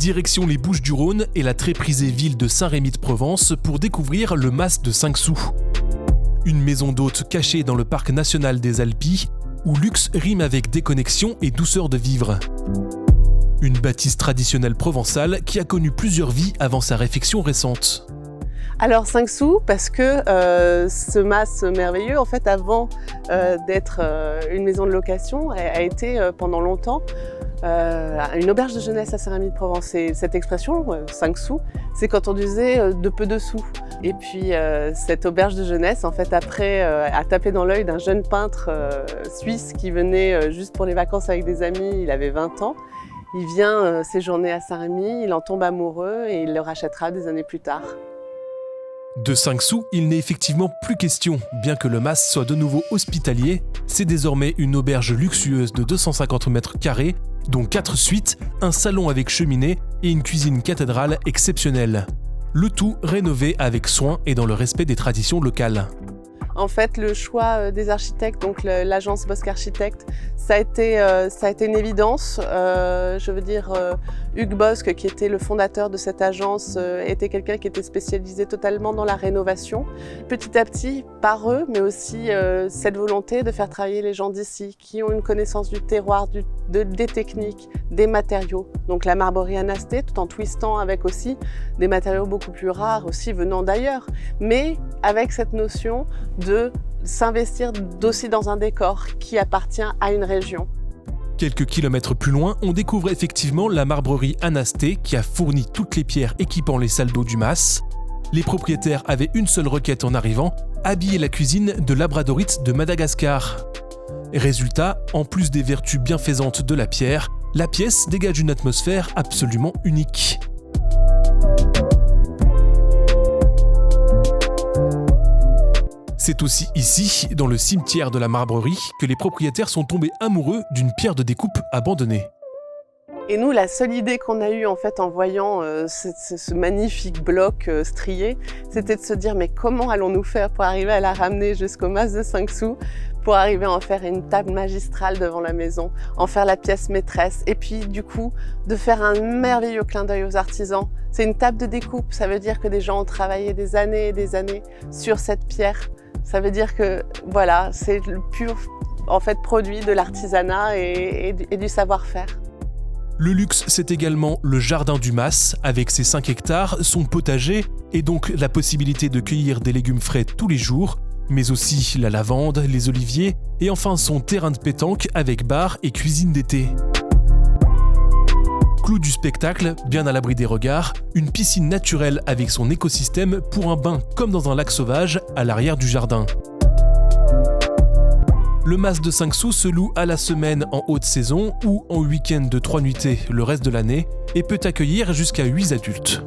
Direction les Bouches-du-Rhône et la très prisée ville de Saint-Rémy-de-Provence pour découvrir le Mas de 5 sous. Une maison d'hôte cachée dans le parc national des Alpilles, où luxe rime avec déconnexion et douceur de vivre. Une bâtisse traditionnelle provençale qui a connu plusieurs vies avant sa réfection récente. Alors 5 sous parce que ce mas merveilleux, en fait, avant d'être une maison de location, a été pendant longtemps une auberge de jeunesse à Saint-Rémy-de-Provence. Et cette expression, 5 sous, c'est quand on disait de peu de sous. Et puis cette auberge de jeunesse, en fait, après, a tapé dans l'œil d'un jeune peintre suisse qui venait juste pour les vacances avec des amis, il avait 20 ans. Il vient séjourner à Saint-Rémy, il en tombe amoureux et il le rachètera des années plus tard. De 5 sous, il n'est effectivement plus question. Bien que le Mas soit de nouveau hospitalier, c'est désormais une auberge luxueuse de 250 mètres carrés, dont 4 suites, un salon avec cheminée et une cuisine cathédrale exceptionnelle. Le tout rénové avec soin et dans le respect des traditions locales. En fait, le choix des architectes, donc l'agence Bosc Architectes, ça a été une évidence. Hugues Bosc, qui était le fondateur de cette agence, était quelqu'un qui était spécialisé totalement dans la rénovation. Petit à petit, par eux, mais aussi cette volonté de faire travailler les gens d'ici, qui ont une connaissance du terroir, des techniques, des matériaux. Donc la marbrerie Anasté, tout en twistant avec aussi des matériaux beaucoup plus rares, aussi venant d'ailleurs, mais avec cette notion de s'investir aussi dans un décor qui appartient à une région. Quelques kilomètres plus loin, on découvre effectivement la marbrerie Anasté qui a fourni toutes les pierres équipant les salles d'eau du Mas. Les propriétaires avaient une seule requête en arrivant, habiller la cuisine de labradorites de Madagascar. Résultat, en plus des vertus bienfaisantes de la pierre, la pièce dégage une atmosphère absolument unique. C'est aussi ici, dans le cimetière de la Marbrerie, que les propriétaires sont tombés amoureux d'une pierre de découpe abandonnée. Et nous, la seule idée qu'on a eue en fait en voyant ce magnifique bloc strié, c'était de se dire mais comment allons-nous faire pour arriver à la ramener jusqu'au Mas de 5 sous, pour arriver à en faire une table magistrale devant la maison, en faire la pièce maîtresse, et puis du coup de faire un merveilleux clin d'œil aux artisans. C'est une table de découpe, ça veut dire que des gens ont travaillé des années et des années sur cette pierre. Ça veut dire que voilà, c'est le pur en fait, produit de l'artisanat et du savoir-faire. Le luxe, c'est également le jardin du Mas, avec ses 5 hectares, son potager et donc la possibilité de cueillir des légumes frais tous les jours, mais aussi la lavande, les oliviers et enfin son terrain de pétanque avec bar et cuisine d'été. Clou du spectacle, bien à l'abri des regards, une piscine naturelle avec son écosystème pour un bain comme dans un lac sauvage à l'arrière du jardin. Le Mas de 5 sous se loue à la semaine en haute saison ou en week-end de 3 nuitées le reste de l'année et peut accueillir jusqu'à 8 adultes.